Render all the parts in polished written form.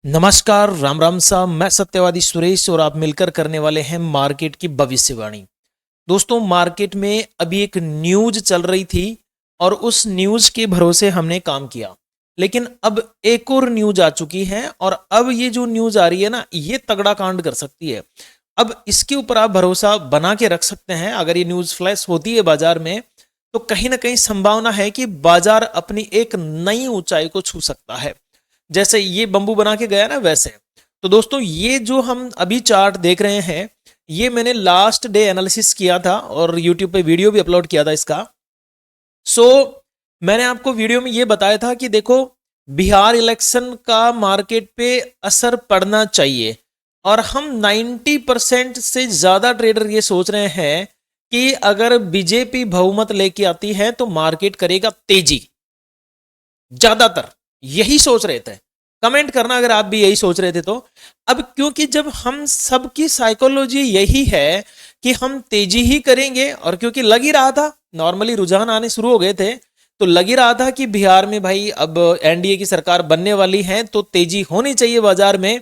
नमस्कार, राम राम साहब। मैं सत्यवादी सुरेश और आप मिलकर करने वाले हैं मार्केट की भविष्यवाणी। दोस्तों, मार्केट में अभी एक न्यूज चल रही थी और उस न्यूज के भरोसे हमने काम किया। लेकिन अब एक और न्यूज आ चुकी है और अब ये जो न्यूज आ रही है ना, ये तगड़ा कांड कर सकती है। अब इसके ऊपर आप भरोसा बना के रख सकते हैं। अगर ये न्यूज फ्लैश होती है बाजार में, तो कहीं ना कहीं संभावना है कि बाजार अपनी एक नई ऊंचाई को छू सकता है। जैसे ये बंबू बना के गया ना, वैसे। तो दोस्तों, ये जो हम अभी चार्ट देख रहे हैं, ये मैंने लास्ट डे एनालिसिस किया था और यूट्यूब पे वीडियो भी अपलोड किया था इसका। सो मैंने आपको वीडियो में ये बताया था कि देखो, बिहार इलेक्शन का मार्केट पे असर पड़ना चाहिए। और हम 90% से ज्यादा ट्रेडर ये सोच रहे हैं कि अगर बीजेपी बहुमत लेके आती है तो मार्केट करेगा तेजी। ज्यादातर यही सोच रहे थे। कमेंट करना अगर आप भी यही सोच रहे थे तो। अब क्योंकि जब हम सबकी साइकोलॉजी यही है कि हम तेजी ही करेंगे, और क्योंकि लग ही रहा था, नॉर्मली रुझान आने शुरू हो गए थे, तो लग ही रहा था कि बिहार में भाई अब एनडीए की सरकार बनने वाली है तो तेजी होनी चाहिए बाजार में।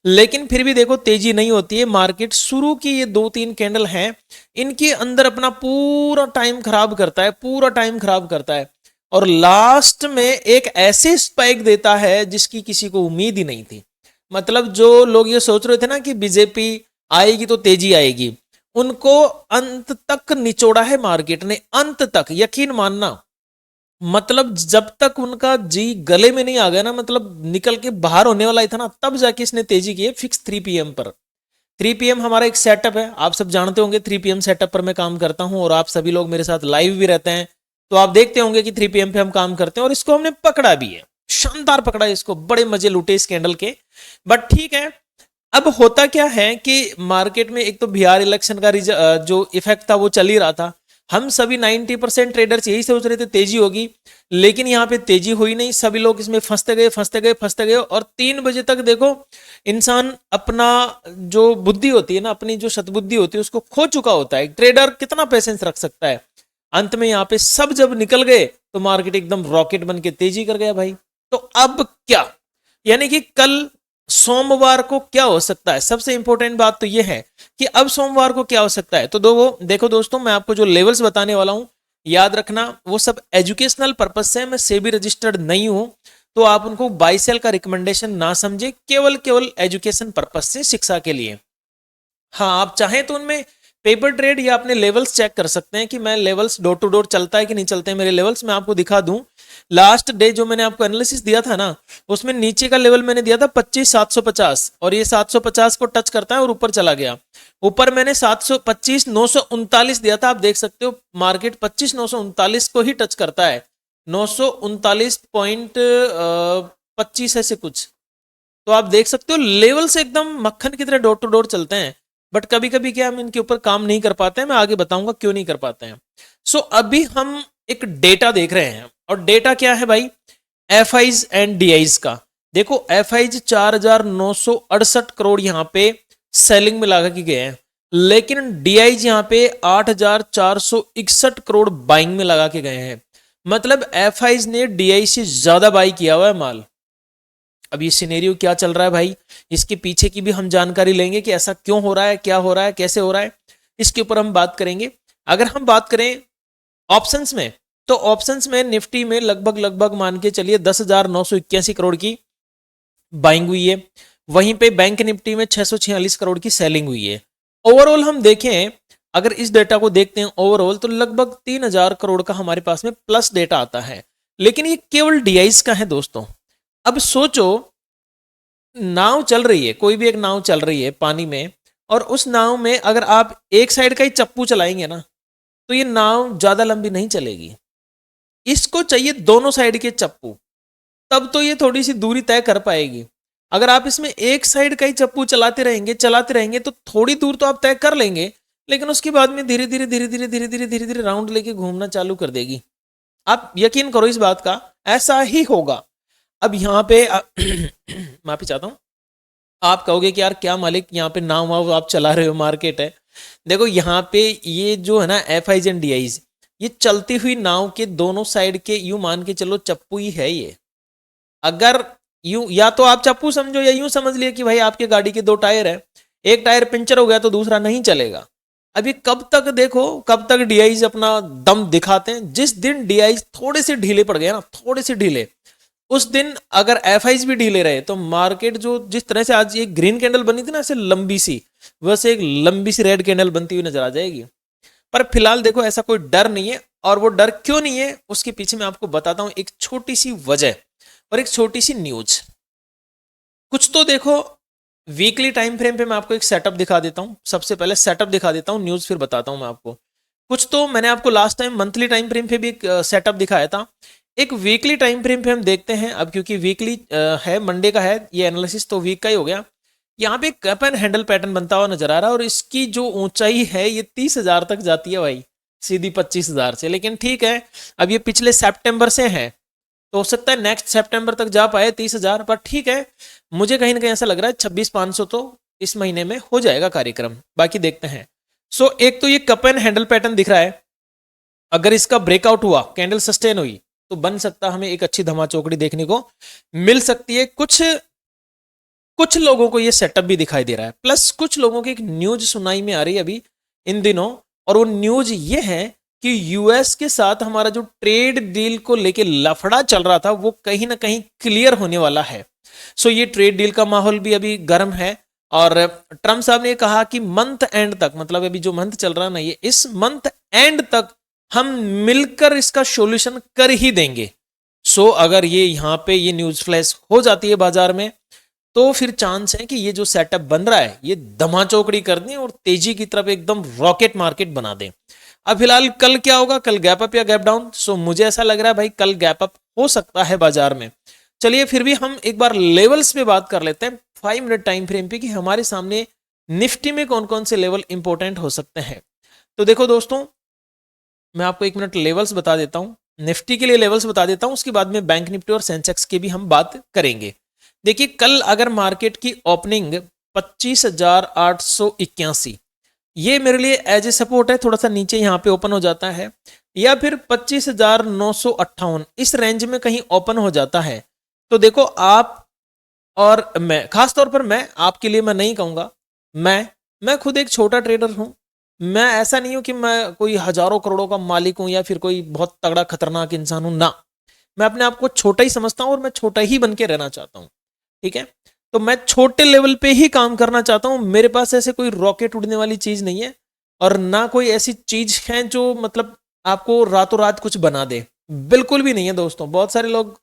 लेकिन फिर भी देखो, तेजी नहीं होती है। मार्केट शुरू की ये 2-3 कैंडल हैं, इनके अंदर अपना पूरा टाइम खराब करता है, पूरा टाइम खराब करता है। और लास्ट में एक ऐसे स्पाइक देता है जिसकी किसी को उम्मीद ही नहीं थी। मतलब जो लोग ये सोच रहे थे ना कि बीजेपी आएगी तो तेजी आएगी, उनको अंत तक निचोड़ा है मार्केट ने, अंत तक। यकीन मानना, मतलब जब तक उनका जी गले में नहीं आ गया ना, मतलब निकल के बाहर होने वाला ही था ना, तब जाके इसने तेजी की है। फिक्स 3 PM पर। 3 PM हमारा एक सेटअप है, आप सब जानते होंगे। 3 PM सेटअप पर मैं काम करता हूं और आप सभी लोग मेरे साथ लाइव भी रहते हैं, तो आप देखते होंगे कि 3 PM पे हम काम करते हैं। और इसको हमने पकड़ा भी है, शानदार पकड़ा है इसको, बड़े मजे लूटे इस कैंडल के। बट ठीक है, अब होता क्या है कि मार्केट में एक तो बिहार इलेक्शन का जो इफेक्ट था वो चल ही रहा था। हम सभी 90% ट्रेडर्स यही सोच रहे थे तेजी होगी, लेकिन यहाँ पे तेजी हुई नहीं। सभी लोग इसमें फंसते गए, फंसते गए, फंसते गए, और 3 बजे तक देखो, इंसान अपना जो बुद्धि होती है ना, अपनी जो सतबुद्धि होती है, उसको खो चुका होता है। ट्रेडर कितना पेशेंस रख सकता है। अंत में यहाँ पे सब जब निकल गए तो मार्केट एकदम रॉकेट बन के तेजी कर गया भाई। तो अब क्या, यानी कि कल सोमवार को क्या हो सकता है? सबसे इंपॉर्टेंट बात तो यह है कि अब सोमवार को क्या हो सकता है। तो देखो दोस्तों, मैं आपको जो लेवल्स बताने वाला हूं, याद रखना वो सब एजुकेशनल पर्पज से। मैं सेबी रजिस्टर्ड नहीं हूं, तो आप उनको बाई सेल का रिकमेंडेशन ना समझे, केवल केवल एजुकेशन पर्पज से, शिक्षा के लिए। हाँ, आप चाहें तो उनमें पेपर ट्रेड या अपने लेवल्स चेक कर सकते हैं कि मैं लेवल्स डोर टू डोर चलता है कि नहीं चलते हैं मेरे लेवल्स। मैं आपको दिखा दूं, लास्ट डे जो मैंने आपको एनालिसिस दिया था ना, उसमें नीचे का लेवल मैंने दिया था 25,750, और ये 750 को टच करता है और ऊपर चला गया। ऊपर मैंने 725,939 दिया था। आप देख सकते हो मार्केट 25,939 को ही टच करता है, 939.25 ऐसे कुछ। तो आप देख सकते हो लेवल से एकदम मक्खन की तरह डोर टू डोर चलते हैं। बट कभी कभी क्या, हम इनके ऊपर काम नहीं कर पाते हैं। मैं आगे बताऊंगा क्यों नहीं कर पाते हैं। सो अभी हम एक डेटा देख रहे हैं, और डेटा क्या है भाई? F eyes and D eyes का। देखो, एफ आईज 4,968 करोड़ यहाँ पे सेलिंग में लगा के गए हैं, लेकिन डी आईज यहाँ पे 8,461 करोड़ बाइंग में लगा के गए हैं। मतलब एफ आईज ने डी आई से ज्यादा बाई किया हुआ है माल। अब ये सिनेरियो क्या चल रहा है भाई, इसके पीछे की भी हम जानकारी लेंगे कि ऐसा क्यों हो रहा है, क्या हो रहा है, कैसे हो रहा है, इसके ऊपर हम बात करेंगे। अगर हम बात करें ऑप्शंस में, तो ऑप्शंस में निफ्टी में लगभग लगभग मान के चलिए 10,981 करोड़ की बाइंग हुई है। वहीं पे बैंक निफ्टी में 646 करोड़ की सेलिंग हुई है। ओवरऑल हम देखें, अगर इस डेटा को देखते हैं ओवरऑल, तो लगभग 3,000 करोड़ का हमारे पास में प्लस डेटा आता है। लेकिन ये केवल डीआईस का है दोस्तों। अब सोचो, नाव चल रही है, कोई भी एक नाव चल रही है पानी में, और उस नाव में अगर आप एक साइड का ही चप्पू चलाएंगे ना, तो ये नाव ज्यादा लंबी नहीं चलेगी। इसको चाहिए दोनों साइड के चप्पू, तब तो ये थोड़ी सी दूरी तय कर पाएगी। अगर आप इसमें एक साइड का ही चप्पू चलाते रहेंगे तो थोड़ी दूर तो आप तय कर लेंगे, लेकिन उसके बाद में धीरे धीरे धीरे धीरे धीरे धीरे धीरे धीरे राउंड लेके घूमना चालू कर देगी। आप यकीन करो इस बात का, ऐसा ही होगा। अब यहाँ पे माफी चाहता हूँ, आप कहोगे कि यार क्या मालिक, यहाँ पे नाव वाव आप चला रहे हो, मार्केट है। देखो यहाँ पे ये जो है ना, F eyes and D eyes, ये चलती हुई नाव के दोनों साइड के, यूं मान के चलो, चप्पू ही है ये। अगर यूं, या तो आप चप्पू समझो या यूं समझ लिए कि भाई आपके गाड़ी के 2 टायर है, एक टायर पंचर हो गया तो दूसरा नहीं चलेगा। अभी कब तक देखो, कब तक डीआईज अपना दम दिखाते हैं। जिस दिन डीआईज थोड़े से ढीले पड़ गए ना, थोड़े से ढीले, उस दिन अगर एफआईज भी ढीले रहे तो मार्केट जो जिस तरह से आज ये ग्रीन कैंडल बनी थी ना ऐसे लंबी सी, वैसे एक लंबी सी रेड कैंडल बनती हुई नजर आ जाएगी। पर फिलहाल देखो ऐसा कोई डर नहीं है, और वो डर क्यों नहीं है उसके पीछे मैं आपको बताता हूं एक छोटी सी वजह और एक छोटी सी न्यूज। कुछ तो देखो, वीकली टाइम फ्रेम पे मैं आपको एक सेटअप दिखा देता हूं। सबसे पहले सेटअप दिखा देता हूं, न्यूज फिर बताता हूं मैं आपको। कुछ तो मैंने आपको last time monthly time frame पे भी एक सेटअप दिखाया था। एक वीकली टाइम फ्रेम पे हम देखते हैं अब, क्योंकि वीकली है, मंडे का है ये एनालिसिस, तो वीक का ही हो गया। यहाँ पे कप एंड हैंडल पैटर्न बनता हुआ नजर आ रहा है, और इसकी जो ऊंचाई है ये 30,000 तक जाती है भाई, सीधी 25,000 से। लेकिन ठीक है, अब ये पिछले सितंबर से है, तो हो सकता है नेक्स्ट सितंबर तक जा पाए 30,000, पर ठीक है, मुझे कहीं ना कहीं ऐसा लग रहा है 26,500 तो इस महीने में हो जाएगा कार्यक्रम। बाकी देखते हैं। सो एक तो ये कप एंड हैंडल पैटर्न दिख रहा है, अगर इसका ब्रेकआउट हुआ, कैंडल सस्टेन हुई, तो बन सकता हमें एक अच्छी धमाचौकड़ी देखने को मिल सकती है। कुछ कुछ लोगों को ये सेटअप भी दिखाई दे रहा है, प्लस कुछ लोगों की एक न्यूज सुनाई में आ रही है अभी इन दिनों, और वो न्यूज ये है कि यूएस के साथ हमारा जो ट्रेड डील को लेके लफड़ा चल रहा था वो कहीं ना कहीं क्लियर होने वाला है। सो ये ट्रेड डील का माहौल भी अभी गर्म है, और ट्रम्प साहब ने कहा कि मंथ एंड तक, मतलब अभी जो मंथ चल रहा है ना, ये इस मंथ एंड तक हम मिलकर इसका सॉल्यूशन कर ही देंगे। सो अगर ये यहाँ पे ये न्यूज फ्लैश हो जाती है बाजार में, तो फिर चांस है कि ये जो सेटअप बन रहा है ये धमाचौकड़ी कर दें और तेजी की तरफ एकदम रॉकेट मार्केट बना दें। अब फिलहाल कल क्या होगा, कल गैप अप या गैप डाउन? सो मुझे ऐसा लग रहा है भाई कल गैप अप हो सकता है बाजार में। चलिए फिर भी हम एक बार लेवल्स पे बात कर लेते हैं 5 मिनट टाइम फ्रेम पे, कि हमारे सामने निफ्टी में कौन कौन से लेवल इंपॉर्टेंट हो सकते हैं। तो देखो दोस्तों, मैं आपको 1 मिनट लेवल्स बता देता हूं, निफ्टी के लिए लेवल्स बता देता हूं, उसके बाद में बैंक निफ्टी और सेंसेक्स की भी हम बात करेंगे। देखिए कल अगर मार्केट की ओपनिंग 25,881, ये मेरे लिए एज ए सपोर्ट है, थोड़ा सा नीचे यहाँ पे ओपन हो जाता है, या फिर 25,958 इस रेंज में कहीं ओपन हो जाता है, तो देखो आप और मैं, खास तौर पर मैं आपके लिए मैं नहीं कहूंगा, मैं खुद एक छोटा ट्रेडर हूं। मैं ऐसा नहीं हूं कि मैं कोई हजारों करोड़ों का मालिक हूं या फिर कोई बहुत तगड़ा खतरनाक इंसान हूं ना। मैं अपने आप को छोटा ही समझता हूं और मैं छोटा ही बन के रहना चाहता हूं, ठीक है। तो मैं छोटे लेवल पे ही काम करना चाहता हूं। मेरे पास ऐसे कोई रॉकेट उड़ने वाली चीज नहीं है, और ना कोई ऐसी चीज है जो मतलब आपको रातों रात कुछ बना दे, बिल्कुल भी नहीं है दोस्तों। बहुत सारे लोग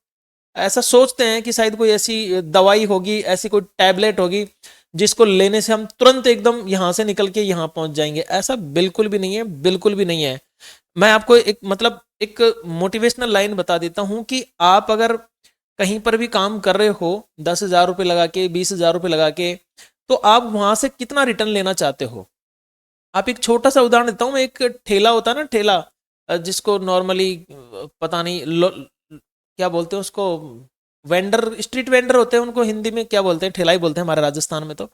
ऐसा सोचते हैं कि शायद कोई ऐसी दवाई होगी, ऐसी कोई टैबलेट होगी जिसको लेने से हम तुरंत एकदम यहां से निकल के यहां पहुंच जाएंगे। ऐसा बिल्कुल भी नहीं है, बिल्कुल भी नहीं है। मैं आपको एक मतलब एक मोटिवेशनल लाइन बता देता हूं कि आप अगर कहीं पर भी काम कर रहे हो 10,000 रुपये लगा के, 20,000 रुपये लगा के, तो आप वहां से कितना रिटर्न लेना चाहते हो। आप एक छोटा सा उदाहरण देता हूं, एक ठेला होता है ना, ठेला जिसको नॉर्मली पता नहीं क्या बोलते हैं उसको, वेंडर, स्ट्रीट वेंडर होते हैं, उनको हिंदी में क्या बोलते हैं, ठेला ही बोलते हैं हमारे राजस्थान में। तो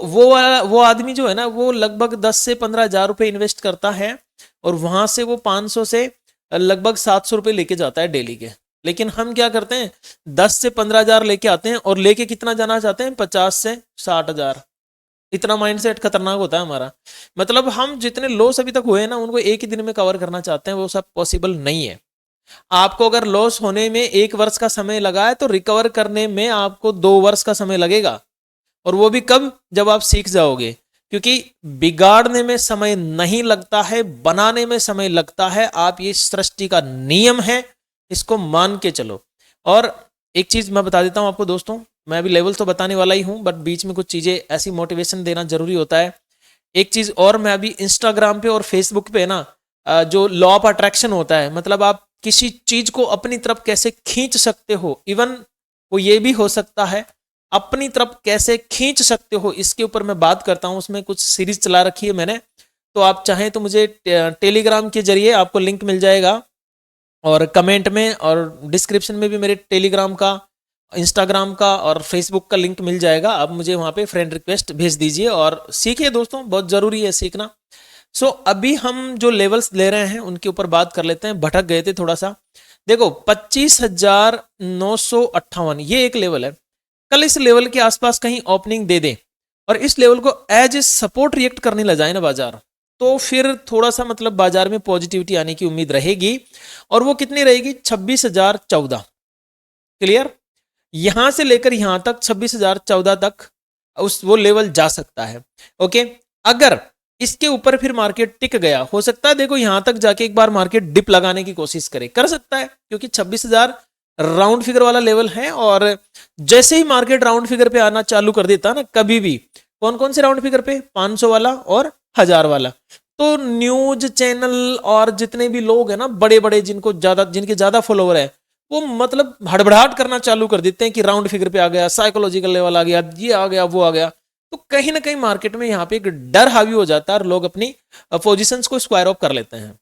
वो आदमी जो है ना, वो लगभग 10 से 15 हजार रुपये इन्वेस्ट करता है, और वहां से वो 500 से लगभग 700 रुपये लेके जाता है डेली के। लेकिन हम क्या करते हैं, 10 से 15 हजार लेके आते हैं, और लेके कितना जाना चाहते हैं, 50 से 60 हजार। इतना माइंडसेट खतरनाक होता है हमारा। मतलब हम जितने लॉस अभी तक हुए हैं ना, उनको एक ही दिन में कवर करना चाहते हैं, वो सब पॉसिबल नहीं है। आपको अगर लॉस होने में 1 वर्ष का समय लगा है, तो रिकवर करने में आपको 2 वर्ष का समय लगेगा, और वो भी कब, जब आप सीख जाओगे। क्योंकि बिगाड़ने में समय नहीं लगता है, बनाने में समय लगता है। आप ये सृष्टि का नियम है, इसको मान के चलो। और एक चीज मैं बता देता हूं आपको दोस्तों, मैं अभी लेवल तो बताने वाला ही हूं, बट बीच में कुछ चीजें ऐसी मोटिवेशन देना जरूरी होता है। एक चीज और, मैं अभी इंस्टाग्राम पे और फेसबुक पे ना जो लॉ ऑफ अट्रैक्शन होता है, मतलब आप किसी चीज को अपनी तरफ कैसे खींच सकते हो, इवन वो ये भी हो सकता है अपनी तरफ कैसे खींच सकते हो, इसके ऊपर मैं बात करता हूं। उसमें कुछ सीरीज चला रखी है मैंने, तो आप चाहें तो मुझे टेलीग्राम के जरिए आपको लिंक मिल जाएगा, और कमेंट में और डिस्क्रिप्शन में भी मेरे टेलीग्राम का, इंस्टाग्राम का और फेसबुक का लिंक मिल जाएगा। आप मुझे वहाँ पे फ्रेंड रिक्वेस्ट भेज दीजिए और सीखिए दोस्तों, बहुत ज़रूरी है सीखना। सो अभी हम जो लेवल्स ले रहे हैं उनके ऊपर बात कर लेते हैं। भटक गए थे थोड़ा सा, देखो 25,958 ये एक लेवल है। कल इस लेवल के आसपास कहीं ओपनिंग दे दे और इस लेवल को एज ए सपोर्ट रिएक्ट करने लग जाए ना बाजार, तो फिर थोड़ा सा मतलब बाजार में पॉजिटिविटी आने की उम्मीद रहेगी। और वो कितनी रहेगी? 26,014। क्लियर? यहां से लेकर यहां तक 26,014 तक उस वो लेवल जा सकता है। ओके, अगर इसके ऊपर फिर मार्केट टिक गया, हो सकता है देखो यहां तक जाके एक बार मार्केट डिप लगाने की कोशिश करे, कर सकता है, क्योंकि 26,000 राउंड फिगर वाला लेवल है। और जैसे ही मार्केट राउंड फिगर पे आना चालू कर देता ना, कभी भी कौन कौन से राउंड फिगर पे? 500 वाला और 1000 वाला। तो न्यूज चैनल और जितने भी लोग हैं ना बड़े बड़े, जिनके ज्यादा फॉलोवर है, वो मतलब हड़बड़ाहट करना चालू कर देते हैं कि राउंड फिगर पे आ गया, साइकोलॉजिकल लेवल आ गया, ये आ गया, वो आ गया। तो कहीं ना कहीं मार्केट में यहाँ पे एक डर हावी हो जाता है और लोग अपनी पोजीशंस को स्क्वायर ऑफ कर लेते हैं।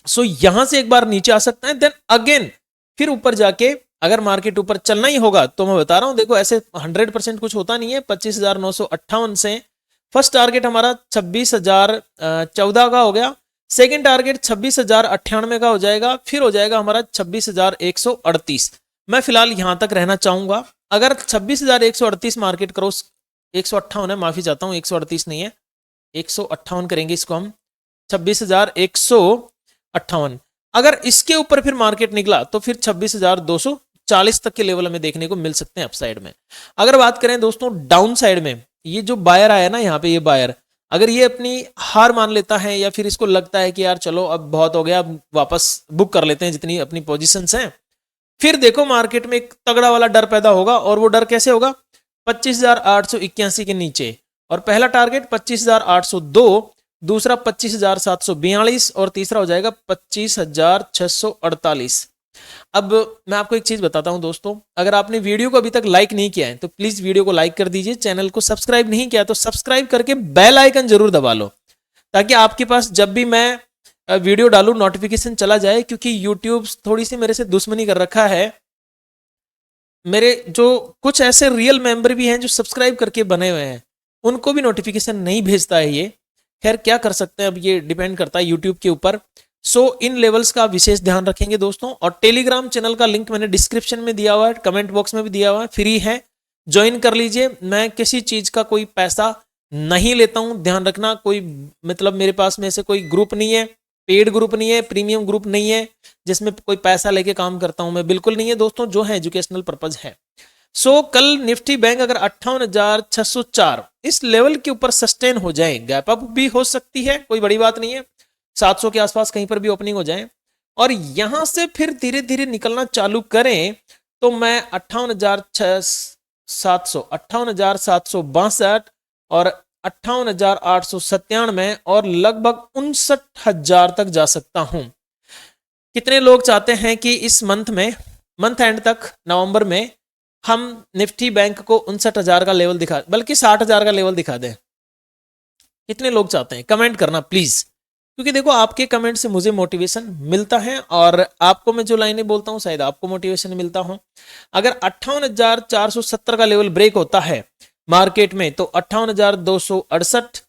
सो यहां से एक बार नीचे आ सकता है, देन अगेन फिर ऊपर जाके अगर मार्केट ऊपर चलना ही होगा तो मैं बता रहा हूं, देखो ऐसे 100% कुछ होता नहीं है। 25,958 से फर्स्ट टारगेट हमारा 26,014 का हो गया, सेकंड टारगेट 26,098 का हो जाएगा, फिर हो जाएगा हमारा 26,138। मैं फिलहाल यहां तक रहना चाहूंगा। अगर 26,138 मार्केट क्रॉस, 158 है, माफी चाहता हूं, 138 नहीं है, 158 करेंगे इसको हम, 26,158। अगर इसके ऊपर फिर मार्केट निकला तो फिर 26,240 तक के लेवल हमें देखने को मिल सकते हैं अपसाइड में। अगर बात करें दोस्तों डाउन साइड में, ये जो बायर आया ना यहाँ पे, ये बायर अगर ये अपनी हार मान लेता है या फिर इसको लगता है कि यार चलो अब बहुत हो गया, अब वापस बुक कर लेते हैं जितनी अपनी पोजीशंस हैं, फिर देखो मार्केट में एक तगड़ा वाला डर पैदा होगा। और वो डर कैसे होगा? 25,881 के नीचे, और पहला टारगेट 25,802, दूसरा 25,742 और तीसरा हो जाएगा 25,648। अब मैं आपको एक चीज बताता हूं दोस्तों, अगर आपने वीडियो को अभी तक लाइक नहीं किया है तो प्लीज वीडियो को लाइक कर दीजिए, चैनल को सब्सक्राइब नहीं किया तो सब्सक्राइब करके बेल आइकन जरूर दबा लो, ताकि आपके पास जब भी मैं वीडियो डालूं नोटिफिकेशन चला जाए। क्योंकि यूट्यूब थोड़ी सी मेरे से दुश्मनी कर रखा है, मेरे जो कुछ ऐसे रियल मेंबर भी हैं जो सब्सक्राइब करके बने हुए हैं, उनको भी नोटिफिकेशन नहीं भेजता है ये। खैर क्या कर सकते हैं, अब ये डिपेंड करता है यूट्यूब के ऊपर। सो इन लेवल्स का विशेष ध्यान रखेंगे दोस्तों। और टेलीग्राम चैनल का लिंक मैंने डिस्क्रिप्शन में दिया हुआ है, कमेंट बॉक्स में भी दिया हुआ है, फ्री है, ज्वाइन कर लीजिए। मैं किसी चीज का कोई पैसा नहीं लेता हूं, ध्यान रखना। कोई मतलब मेरे पास में ऐसे कोई ग्रुप नहीं है, पेड ग्रुप नहीं है, प्रीमियम ग्रुप नहीं है जिसमें कोई पैसा लेके काम करता हूं मैं, बिल्कुल नहीं है दोस्तों, जो है एजुकेशनल पर्पज है। सो कल निफ्टी बैंक अगर 58,604 इस लेवल के ऊपर सस्टेन हो जाए, गैप अप भी हो सकती है, कोई बड़ी बात नहीं है, 700 के आसपास कहीं पर भी ओपनिंग हो जाए और यहां से फिर धीरे धीरे निकलना चालू करें, तो मैं 58,700, 58,762 और 58,897 और लगभग 59,000 तक जा सकता हूं। कितने लोग चाहते हैं कि इस मंथ एंड तक, नवंबर में, हम निफ्टी बैंक को 59,000 का लेवल दिखा, बल्कि 60,000 का लेवल दिखा दें? कितने लोग चाहते हैं? कमेंट करना प्लीज, क्योंकि देखो आपके कमेंट से मुझे मोटिवेशन मिलता है और आपको मैं जो लाइनें बोलता हूं शायद आपको मोटिवेशन मिलता हो। अगर 58,470 का लेवल ब्रेक होता है मार्केट में तो 58,268,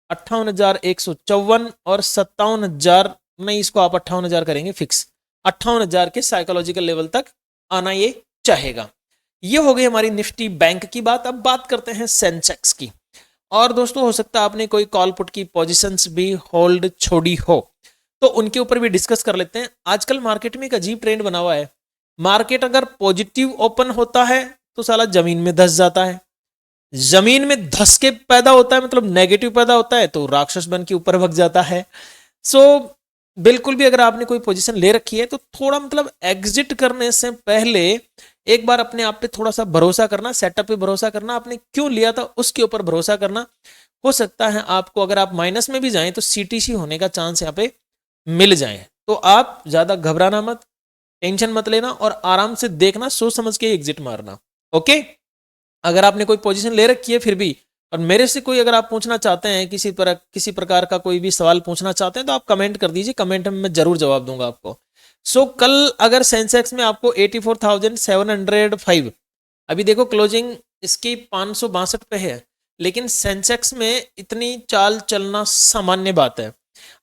58,154 और 57,000, नहीं इसको आप 58,000 करेंगे फिक्स, 58,000 के साइकोलॉजिकल लेवल तक आना ये चाहेगा। ये हो गई हमारी निफ्टी बैंक की बात। अब बात करते हैं सेंसेक्स की। और दोस्तों हो सकता है आपने कोई कॉल पुट की पोजीशंस भी होल्ड छोड़ी हो, तो उनके ऊपर भी डिस्कस कर लेते हैं। आजकल मार्केट में एक अजीब ट्रेंड बना हुआ है, मार्केट अगर पॉजिटिव ओपन होता है तो साला जमीन में धस जाता है, जमीन में धस के पैदा होता है, मतलब नेगेटिव पैदा होता है तो राक्षस बन के ऊपर भग जाता है। सो बिल्कुल भी अगर आपने कोई पोजीशन ले रखी है तो थोड़ा मतलब एग्जिट करने से पहले एक बार अपने आप पे थोड़ा सा भरोसा करना, सेटअप पे भरोसा करना, आपने क्यों लिया था उसके ऊपर भरोसा करना। हो सकता है आपको, अगर आप माइनस में भी जाएं तो सीटीसी होने का चांस यहाँ पे मिल जाए, तो आप ज्यादा घबराना मत, टेंशन मत लेना और आराम से देखना, सोच समझ के एग्जिट मारना। ओके, अगर आपने कोई पोजीशन ले रखी है फिर भी, और मेरे से कोई अगर आप पूछना चाहते हैं, किसी प्रकार का कोई भी सवाल पूछना चाहते हैं, तो आप कमेंट कर दीजिए, कमेंट में मैं जरूर जवाब दूंगा आपको। सो कल अगर सेंसेक्स में आपको 84,705, अभी देखो क्लोजिंग इसकी 562 पे है, लेकिन सेंसेक्स में इतनी चाल चलना सामान्य बात है।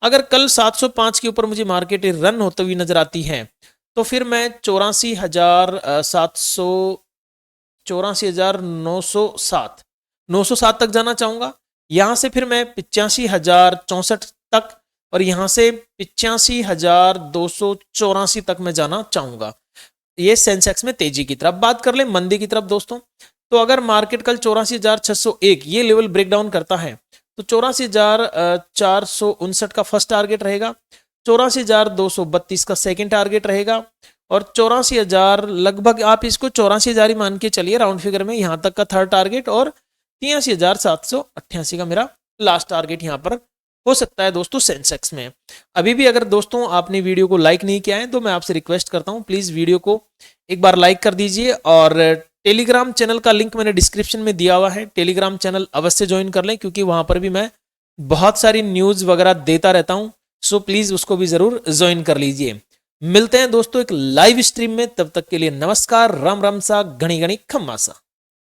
अगर कल 705 के ऊपर मुझे मार्केट रन होते हुई नजर आती है तो फिर मैं 84,907 तक जाना चाहूँगा। यहाँ से फिर मैं 85,064 तक और यहाँ से 85,284 तक मैं जाना चाहूँगा। ये सेंसेक्स में तेजी की तरफ। बात कर ले मंदी की तरफ दोस्तों, तो अगर मार्केट कल 84,601 ये लेवल ब्रेक डाउन करता है तो 84,459 का फर्स्ट टारगेट रहेगा, 84,232 का सेकंड टारगेट रहेगा और 84,000 लगभग आप इसको 84,000 ही मान के चलिए राउंड फिगर में, यहाँ तक का थर्ड टारगेट और 83,788 का मेरा लास्ट टारगेट यहाँ पर हो सकता है दोस्तों सेंसेक्स में। अभी भी अगर दोस्तों आपने वीडियो को लाइक नहीं किया है तो मैं आपसे रिक्वेस्ट करता हूं प्लीज वीडियो को एक बार लाइक कर दीजिए और टेलीग्राम चैनल का लिंक मैंने डिस्क्रिप्शन में दिया हुआ है, टेलीग्राम चैनल अवश्य ज्वाइन कर लें क्योंकि वहां पर भी मैं बहुत सारी न्यूज वगैरह देता रहता हूं, सो प्लीज उसको भी जरूर ज्वाइन कर लीजिए। मिलते हैं दोस्तों एक लाइव स्ट्रीम में, तब तक के लिए नमस्कार, राम राम सा, घनी घनी खम्मा सा।